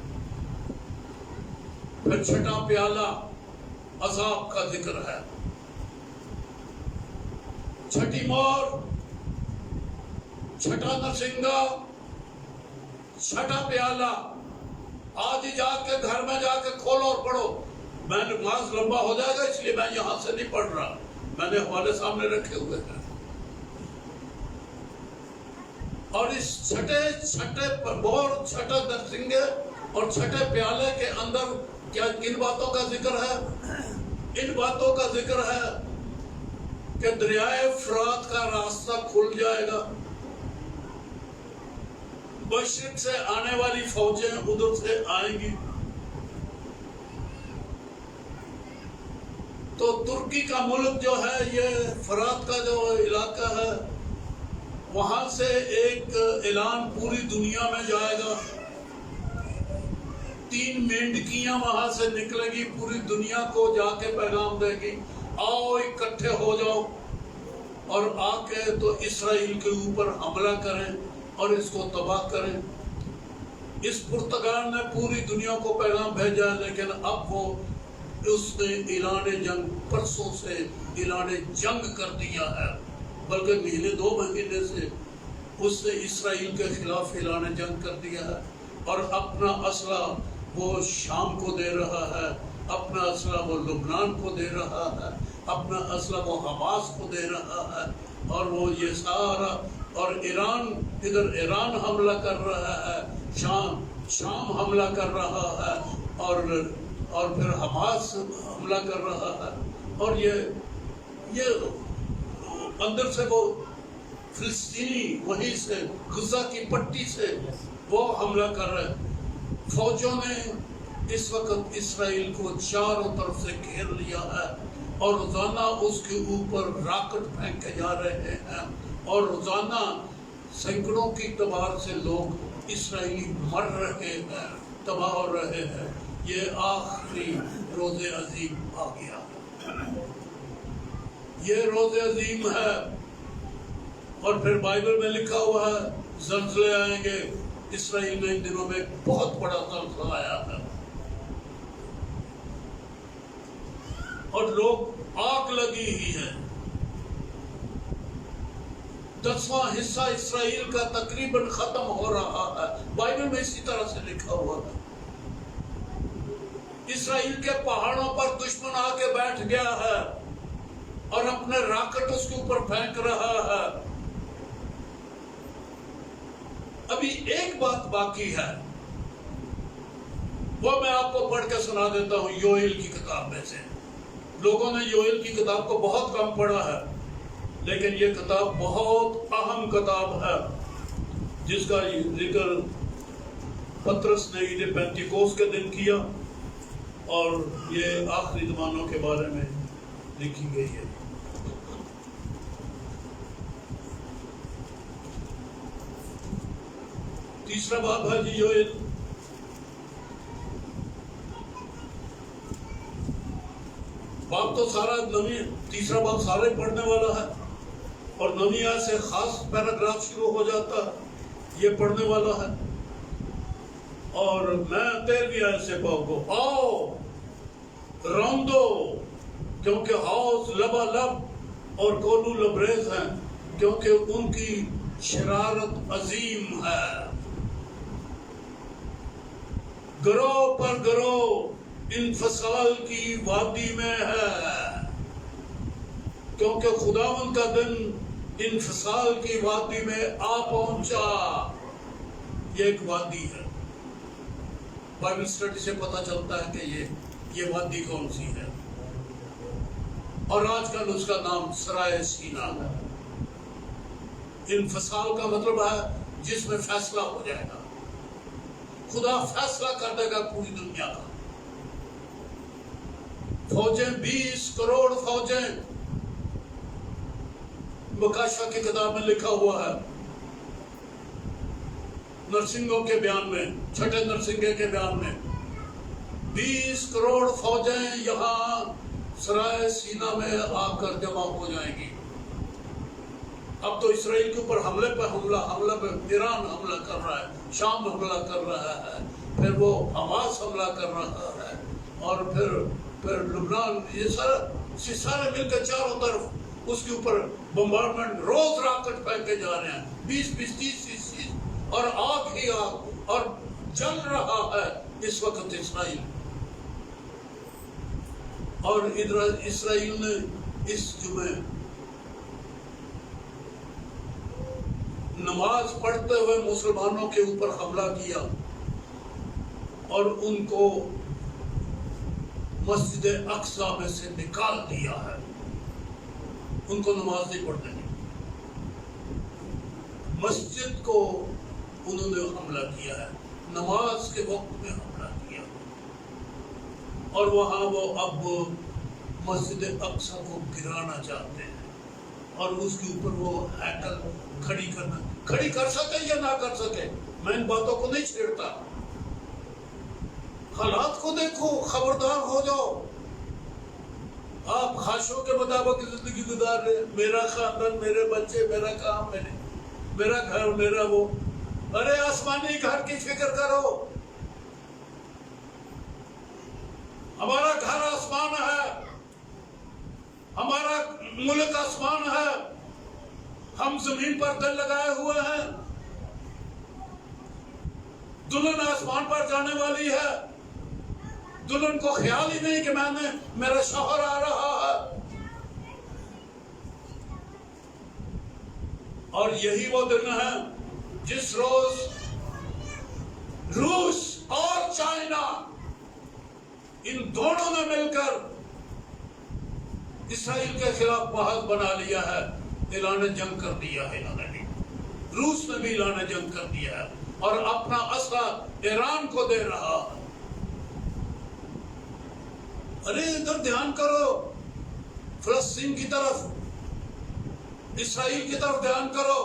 پھر 6 پیالہ عذاب کا ذکر ہے۔ 6 مہر، 6 نرسنگا، 6 پیالہ، آج ہی جا کے گھر میں جا کے کھولو اور پڑھو۔ میں نماز لمبا ہو جائے گا اس لیے میں یہاں سے نہیں پڑھ رہا، میں نے حوالے سامنے رکھے ہوئے ہیں۔ اور اس 6 مہر، 6 نرسنگے اور 6 پیالے کے اندر کیا کن باتوں کا ذکر ہے؟ ان باتوں کا ذکر ہے کہ دریائے فرات کا راستہ کھل جائے گا، مشرق سے آنے والی فوجیں ادھر سے آئیں گی۔ تو ترکی کا ملک جو ہے، یہ فرات کا جو علاقہ ہے، وہاں سے ایک اعلان پوری دنیا میں جائے گا۔ 3 مینڈکیاں وہاں سے نکلے گی، پوری دنیا کو جا کے پیغام دے گی، آؤ اکٹھے ہو جاؤ اور آ کے تو اسرائیل کے اوپر حملہ کریں اور اس کو تباہ کریں۔ اس پرتگال نے پوری دنیا کو پیغام بھیجا، لیکن اب وہ اس نے اعلان جنگ، پرسوں سے اعلان جنگ کر دیا ہے، بلکہ 2 مہینے سے اس نے اسرائیل کے خلاف اعلان جنگ کر دیا ہے، اور اپنا اسلحہ وہ شام کو دے رہا ہے، اپنا اسلحہ وہ لبنان کو دے رہا ہے، اپنا اسلحہ وہ حماس کو دے رہا ہے، اور وہ یہ سارا، اور ایران حملہ کر رہا ہے، شام حملہ کر رہا ہے، اور پھر حماس حملہ کر رہا ہے، اور یہ اندر سے وہ فلسطینی وہیں سے غزہ کی پٹی سے وہ حملہ کر رہے ہیں۔ فوجوں نے اس وقت اسرائیل کو چاروں طرف سے گھیر لیا ہے، اور روزانہ اس کے اوپر راکٹ پھینکے جا رہے ہیں، اور روزانہ سینکڑوں کی تعداد سے لوگ اسرائیلی مر رہے ہیں، تباہ ہو رہے ہیں۔ یہ آخری روز عظیم آ گیا، یہ روز عظیم ہے۔ اور پھر بائبل میں لکھا ہوا ہے زلزلے آئیں گے۔ اسرائیل میں ان دنوں میں بہت بڑا زلزلہ آیا ہے، اور لوگ آگ لگی ہی ہے۔ 10واں حصہ اسرائیل کا تقریباً ختم ہو رہا ہے، بائبل میں اسی طرح سے لکھا ہوا ہے۔ اسرائیل کے پہاڑوں پر دشمن آ کے بیٹھ گیا ہے اور اپنے راکٹ اس کے اوپر پھینک رہا ہے۔ ابھی ایک بات باقی ہے، وہ میں آپ کو پڑھ کے سنا دیتا ہوں یوئیل کی کتاب میں سے. لوگوں نے یوئیل کی کتاب کو بہت کم پڑھا ہے، لیکن یہ کتاب بہت اہم کتاب ہے جس کا ذکر پطرس نے عید پینتیکوس کے دن کیا، اور یہ آخری زمانوں کے بارے میں لکھی گئی ہے. تیسرا باب ہے جی یوئیل. باب تو سارا تیسرا باب سارا پڑھنے والا ہے، اور نویں آیت سے خاص پیراگراف شروع ہو جاتا ہے، یہ پڑھنے والا ہے. اور میں 13ویں آیت سے پاؤں کو آؤ روندو، کیونکہ حوض لبالب اور کولو لبریز ہیں، کیونکہ ان کی شرارت عظیم ہے. گروہ پر گروہ انفصال کی وادی میں ہے، کیونکہ خداوند کا دن انفصال کی وادی میں آ پہنچا. یہ ایک وادی ہے. بائبل اسٹڈی سے پتہ چلتا ہے کہ یہ وادی کون سی ہے، اور آج کل اس کا نام سرائے سینا ہے. انفصال کا مطلب ہے جس میں فیصلہ ہو جائے گا. خدا فیصلہ کر دے گا پوری دنیا کا. فوجیں 20 کروڑ فوجیں، مکاشفہ کی کتاب میں لکھا ہوا ہے، نرسنگوں کے بیان میں، چھٹے نرسنگے کے بیان میں 20 کروڑ فوجیں یہاں سرائے سینا میں آ کر جمع ہو جائیں گی. اب تو اسرائیل کے اوپر حملے پہ حملہ پہ ایران حملہ کر رہا ہے، شام حملہ کر رہا ہے، پھر وہ حماس حملہ کر رہا ہے، اور پھر لبنان، یہ سارے مل کے چاروں طرف اس کے اوپر بمبارمنٹ، روز راکٹ پھینکے جا رہے ہیں، 20 30 اور آگ ہی آگ، اور جل رہا ہے اس وقت اسرائیل. اور اسرائیل نے اس جمعے نماز پڑھتے ہوئے مسلمانوں کے اوپر حملہ کیا، اور ان کو مسجد اقصی میں سے نکال دیا ہے. ان کو نماز نہیں پڑھنے دی، مسجد کو انہوں نے حملہ کیا ہے، نماز کے وقت میں حملہ کیا، اور وہاں وہ اب مسجد اقصی کو گرانا چاہتے ہیں، اور اس کے اوپر وہ ہیکل کھڑی کر سکے یا نہ کر سکے، میں ان باتوں کو نہیں چھیڑتا. حالات کو دیکھو، خبردار ہو جاؤ. آپ خواہشوں کے مطابق زندگی گزار رہے، میرا خاندان، میرے بچے، میرا کام، میرا گھر، میرا وہ. ارے آسمانی گھر کی فکر کرو. ہمارا گھر آسمان ہے، ہمارا ملک آسمان ہے، ہم زمین پر دل لگائے ہوئے ہیں. دلہن آسمان پر جانے والی ہے. دلہن کو خیال ہی نہیں کہ میرا شوہر آ رہا ہے. اور یہی وہ دن ہے جس روز روس اور چائنا، ان دونوں نے مل کر اسرائیل کے خلاف محاذ بنا لیا ہے. اعلان جنگ کر دیا ہے انہوں نے بھی. روس نے بھی اعلان جنگ کر دیا ہے، اور اپنا اسلحہ ایران کو دے رہا ہے. ارے ادھر دھیان کرو، فلسطین کی طرف، اسرائیل کی طرف دھیان کرو.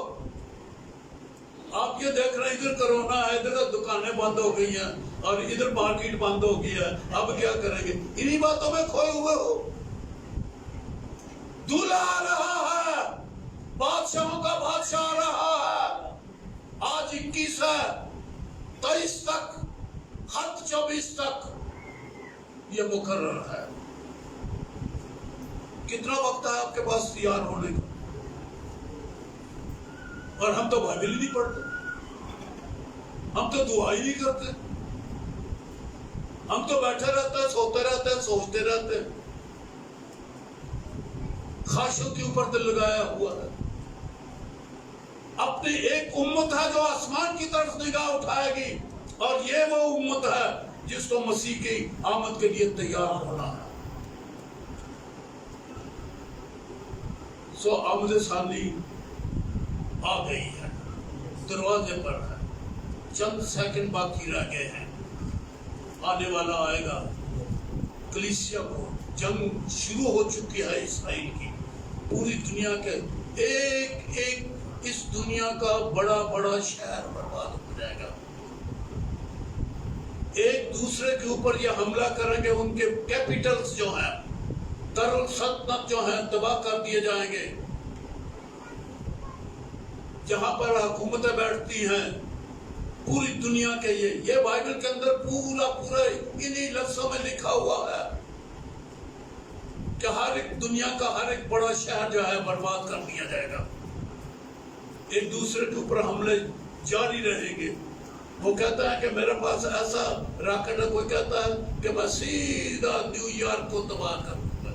آپ یہ دیکھ رہے ہیں ادھر کرونا ہے، ادھر دکانیں بند ہو گئی ہیں، اور ادھر مارکیٹ بند ہو گئی ہے. اب کیا کریں گے؟ انہی باتوں میں کھوئے ہوئے ہو. دولہا آ رہا ہے، بادشاہوں کا بادشاہ آ رہا ہے. آج 21 ہے، 23 تک، خط 24 تک یہ مقرر ہے. کتنا وقت ہے آپ کے پاس تیار ہونے کا؟ اور ہم تو بائبل ہی نہیں پڑھتے، ہم تو دعا ہی نہیں کرتے، ہم تو بیٹھے رہتے ہیں، سوتے رہتے ہیں، سوچتے رہتے ہیں. خواہشوں کے اوپر دل لگایا ہوا ہے. اپنی ایک امت ہے جو آسمان کی طرف نگاہ اٹھائے گی، اور یہ وہ امت ہے جس کو مسیح کی آمد کے لیے تیار ہونا ہے. سو آمد ثانی آ گئی ہے، دروازے پر ہے، چند سیکنڈ باقی رہ گئے ہیں. آنے والا آئے گا. کلیسیا کو جنگ شروع ہو چکی ہے اسرائیل کی. پوری دنیا کے ایک ایک اس دنیا کا بڑا بڑا شہر برباد ہو جائے گا. ایک دوسرے کے اوپر یہ حملہ کریں گے. ان کے کیپٹلز جو ہیں، دارالسلطنت جو ہیں، تباہ کر دیے جائیں گے. جہاں پر حکومتیں بیٹھتی ہیں پوری دنیا کے، یہ بائبل کے اندر پورا انہی لفظوں میں لکھا ہوا ہے کہ ہر ایک دنیا کا ہر ایک بڑا شہر جو ہے برباد کر دیا جائے گا. ایک دوسرے کے اوپر حملے جاری رہیں گے. وہ کہتا ہے کہ میرے پاس ایسا راکٹ ہے، کوئی کہتا ہے کہ میں سیدھا نیو یارک کو تباہ کر دوں گا.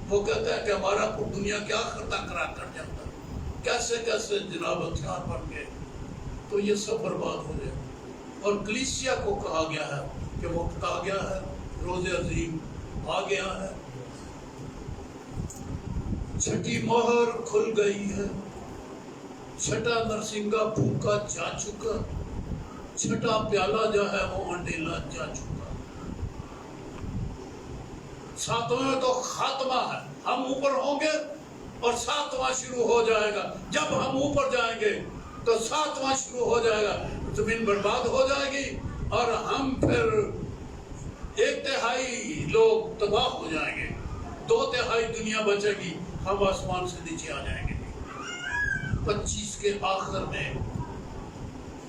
وہ کہتا ہے کہ ہمارا دنیا کے آخر تک راکٹ جاتا ہے. کیسے کیسے جناب ہتھیار بن گئے. تو یہ سب برباد ہو جائے. اور کلیسیا کو کہا گیا ہے کہ وقت آ گیا ہے، روز عظیم آ گیا ہے. چھٹی مہر کھل گئی ہے، چھٹا نرسنگا پھونکا جا چکا، چھٹا پیالہ جو ہے وہ انڈیلا جا چکا. ساتواں تو خاتمہ ہے. ہم اوپر ہوں گے اور ساتواں شروع ہو جائے گا. جب ہم اوپر جائیں گے تو ساتواں شروع ہو جائے گا. زمین برباد ہو جائے گی اور ہم پھر 1/3 لوگ تباہ ہو جائیں گے. 2/3 دنیا بچے گی. ہم آسمان سے نیچے آ جائیں گے. 25 کے آخر میں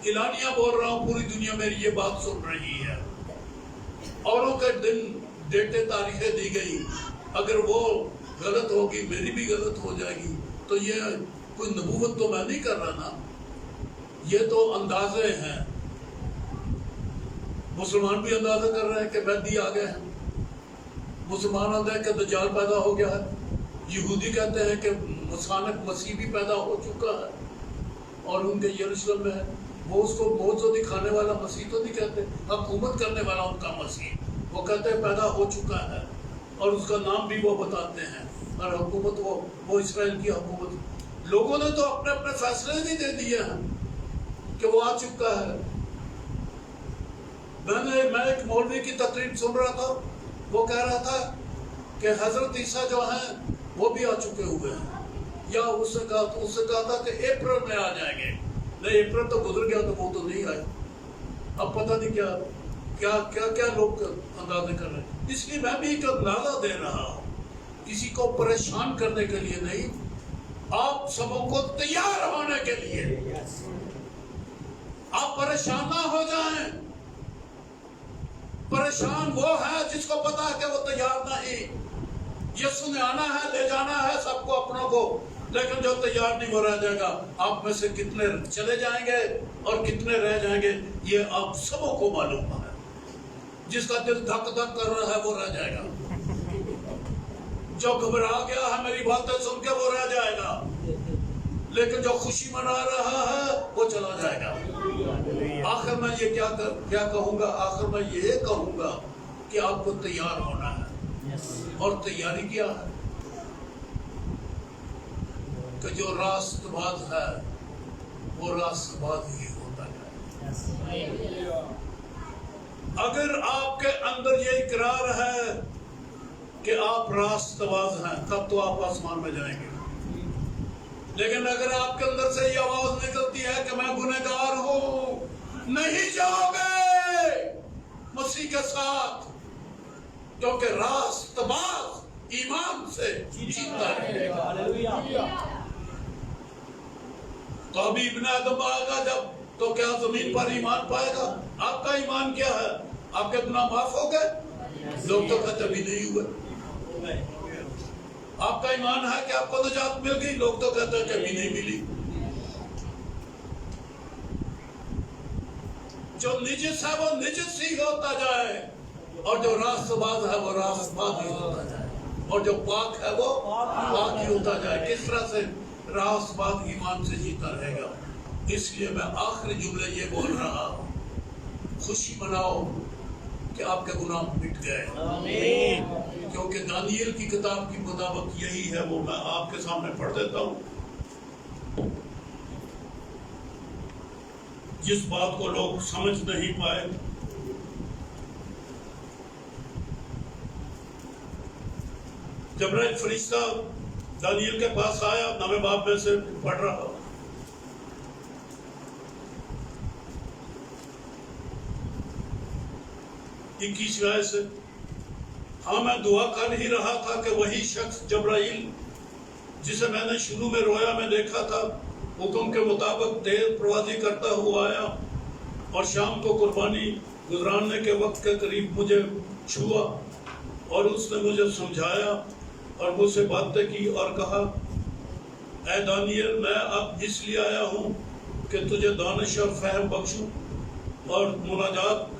اعلانیہ بول رہا ہوں، پوری دنیا میری یہ بات سن رہی ہے. اوروں کے دن ڈیٹے تاریخیں دی گئی. اگر وہ غلط ہوگی، میری بھی غلط ہو جائے گی. تو یہ کوئی نبوت تو میں نہیں کر رہا نا، یہ تو اندازے ہیں. مسلمان بھی اندازہ کر رہے ہیں کہ مہدی آ گئے ہیں. مسلمان آتے ہیں کہ دجال پیدا ہو گیا ہے. یہودی کہتے ہیں کہ مسانک مسیح بھی پیدا ہو چکا ہے اور ان کے یروشلم میں ہے. وہ اس کو موت دکھانے والا مسیح تو نہیں کہتے، حکومت کرنے والا ان کا مسیح. وہ کہتے ہیں پیدا ہو چکا ہے اور اس کا نام بھی وہ بتاتے ہیں. اور حکومت وہ اسرائیل کی حکومت. لوگوں نے تو اپنے اپنے فیصلے بھی دے دیے ہیں کہ وہ آ چکا ہے. میں ایک مولوی کی تقریر سن رہا تھا. وہ کہہ رہا تھا کہ حضرت عیسیٰ جو ہیں وہ بھی آ چکے ہوئے ہیں. یا اس سے کہا تھا کہ اپریل میں آ جائیں گے. نہیں، اپریل تو گزر گیا، تو وہ تو نہیں آئے. اب پتہ نہیں کیا لوگ اندازے کر رہے ہیں. اس لیے میں بھی ایک اندازہ دے رہا ہوں، کسی کو پریشان کرنے کے لیے نہیں، آپ سبوں کو تیار ہونے کے لیے. آپ پریشان نہ ہو جائیں. پریشان وہ ہے جس کو پتا ہے کہ وہ تیار نہیں. یسوع نے آنا ہے، لے جانا ہے سب کو اپنوں کو، لیکن جو تیار نہیں وہ رہ جائے گا. آپ میں سے کتنے چلے جائیں گے اور کتنے رہ جائیں گے یہ آپ سبوں کو معلوم ہے. جس کا دل دھک دھک کر رہا ہے وہ رہ جائے گا. جو گھبرا گیا ہے میری باتیں سن کے وہ رہ جائے گا. لیکن جو خوشی منا رہا ہے وہ چلا جائے گا. آخر میں یہ کیا کہوں گا؟ آخر میں یہ کہوں گا کہ آپ کو تیار ہونا ہے. اور تیاری کیا ہے؟ کہ جو راست باز ہے وہ راست باز ہی ہوتا ہے. اگر آپ کے اندر یہ اقرار ہے کہ آپ راست باز ہیں تب تو آپ آسمان میں جائیں گے. لیکن اگر آپ کے اندر سے یہ آواز نکلتی ہے کہ میں گنہگار ہوں، نہیں جاؤ گے مسیح کے ساتھ، کیونکہ راست باز ایمان سے جیتا ہے. تو ابھی ابن آدم آئے گا جب، تو کیا زمین پر ایمان پائے گا؟ آپ کا ایمان کیا ہے؟ آپ کے گناہ معاف ہو گئے؟ لوگ تو کہتے بھی نہیں ہوئے. آپ کا ایمان ہے کہ آپ کو نجات مل گئی؟ لوگ تو کہتے ہیں کہ ابھی نہیں ملی. جو نجس ہے وہ نجس ہی ہوتا جائے، اور جو راست باز ہے وہ راست باز ہی ہوتا جائے، اور جو پاک ہے وہ پاک ہی ہوتا جائے. کس طرح سے راست باز ایمان سے جیتا رہے گا؟ اس لیے میں آخری جملے یہ بول رہا ہوں، خوشی مناؤ کہ آپ کے گناہ مٹ گئے. کیونکہ دانیل کی کتاب کی مطابق یہی ہے، وہ میں آپ کے سامنے پڑھ دیتا ہوں. جس بات کو لوگ سمجھ نہیں پائے، جبرائیل فرشتہ دانیل کے پاس آیا، نامہ باب میں سے پڑھ رہا. اکیس آیت سے، ہاں میں دعا کر ہی رہا تھا کہ وہی شخص جبرائیل جسے میں نے شروع میں رویا میں دیکھا تھا حکم کے مطابق دیر پروازی کرتا ہوا آیا اور شام کو قربانی گزراننے کے وقت کے قریب مجھے چھوا اور اس نے مجھے سمجھایا اور مجھ سے باتیں کی اور کہا، اے دانیل، میں اب اس لیے آیا ہوں کہ تجھے دانش اور فہم بخشوں اور مناجات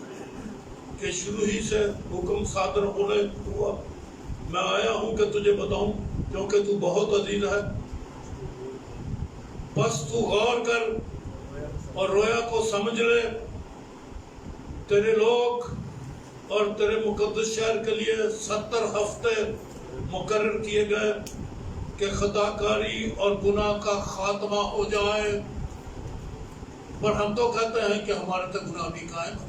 کہ شروع ہی سے حکم صادر ہونے ہوا میں آیا ہوں کہ تجھے بتاؤں، کیونکہ تو بہت عزیز ہے. بس تو غور کر اور رویا کو سمجھ لے. تیرے لوگ اور تیرے مقدس شہر کے لیے 70 ہفتے مقرر کیے گئے کہ خطا کاری اور گناہ کا خاتمہ ہو جائے. پر ہم تو کہتے ہیں کہ ہمارے تک گناہ بھی قائم ہے.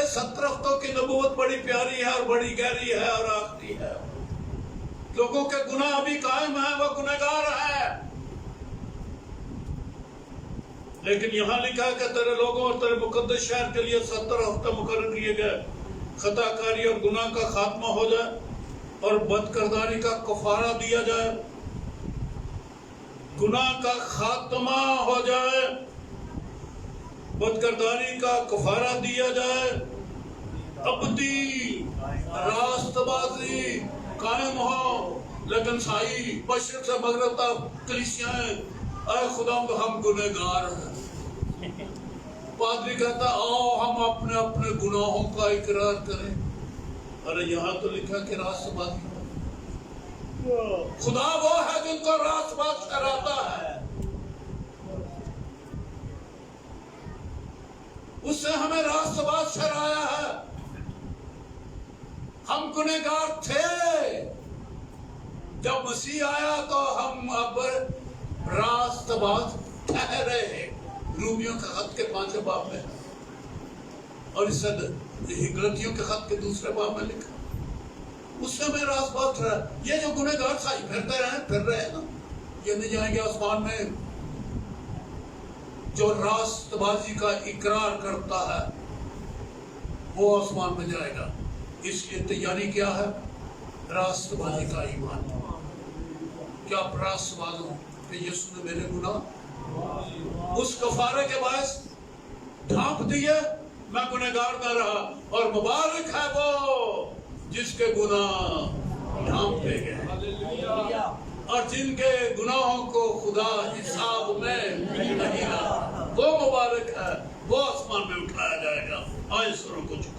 70 ہفتوں کی نبوت بڑی پیاری ہے اور بڑی گہری ہے اور آخری ہے. لوگوں کے گناہ ابھی قائم ہیں، وہ گنہگار ہے. لیکن یہاں لکھا ہے کہ تیرے لوگوں اور تیرے مقدس شہر کے لیے 70 ہفتے مقرر کیے گئے، خطا کاری اور گناہ کا خاتمہ ہو جائے اور بدکرداری کا کفارہ دیا جائے. گناہ کا خاتمہ ہو جائے، بدکرداری کا کفارہ دیا جائے، ابدی راست بازی قائم ہو. لیکن سائی مشرق سے مغرب تک کلیسیاں، اے خدا ہم گنہگار ہیں. پادری کہتا آؤ ہم اپنے اپنے گناہوں کا اقرار کریں. ارے یہاں تو لکھا کہ راست بازی. خدا وہ ہے جن کو راست باز کراتا ہے. اس نے ہمیں راست باز ٹھہرایا ہے. ہم گنہگار تھے، جب مسیح آیا تو ہم اب راست باز ٹھہرے ہیں. رومیوں کے خط کے 5 باب میں اور اس سے غلطیوں کے خط کے 2 باب میں لکھا. اس سے ہمیں راست باز ٹھہرایا. یہ جو گنہگار سائی پھر رہے ہیں نا، یہ نہیں جائیں گے آسمان میں. جو راست بازی کا اقرار کرتا ہے وہ آسمان میں جائے گا. اس لیے تیاری کیا ہے؟ راست بازی کا ایمان. کیا آپ راست باز ہو کہ یسوع نے میرے گناہ اس کفارے کے باعث ڈھانپ دیے، میں گنہگار نہ رہا. اور مبارک ہے وہ جس کے گناہ ڈھانپے گئے اور جن کے گناہوں کو خدا حساب میں نہیں لاتا. وہ مبارک ہے، وہ آسمان میں اٹھایا جائے گا. آئے سروں کو جھکائیں.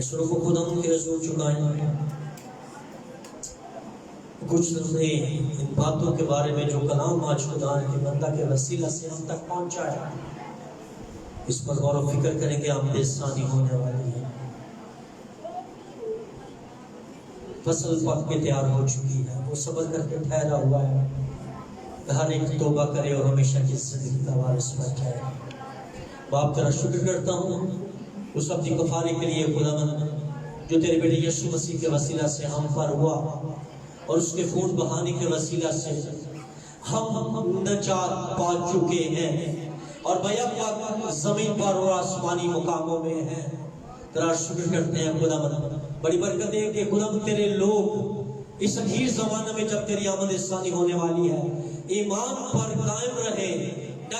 سروں کو خدا کے حضور چکائیں. کچھ نے ان باتوں کے بارے میں جو کلام آج خدا کے بندہ کے وسیلہ سے ہم تک پہنچا ہے، اس پر غور و فکر کریں گے. آمد ثانی ہونے والی ہے، فصل پک کے تیار ہو چکی ہے، وہ صبر کر کے ٹھہرا ہوا ہے. ہر ایک توبہ کرے اور ہمیشہ کی زندگی کا وارث بن جائے. باپ تیرا شکر کرتا ہوں اس اپنی کفارے کے لیے خداوند جو تیرے بیٹے یسوع مسیح کے وسیلہ سے ہم پر ہوا اور اس کے خون بہانے کے وسیلہ سے ہم نجات پا چکے ہیں اور بیک زمین پر اور آسمانی مقاموں میں ہیں. تیرا شکر کرتے ہیں خداوند. بڑی برکت ہے کہ خداوند تیرے لوگ اس اخیر زمانے میں جب تیری آمد ثانی ہونے والی ہے ایمان پر قائم رہے،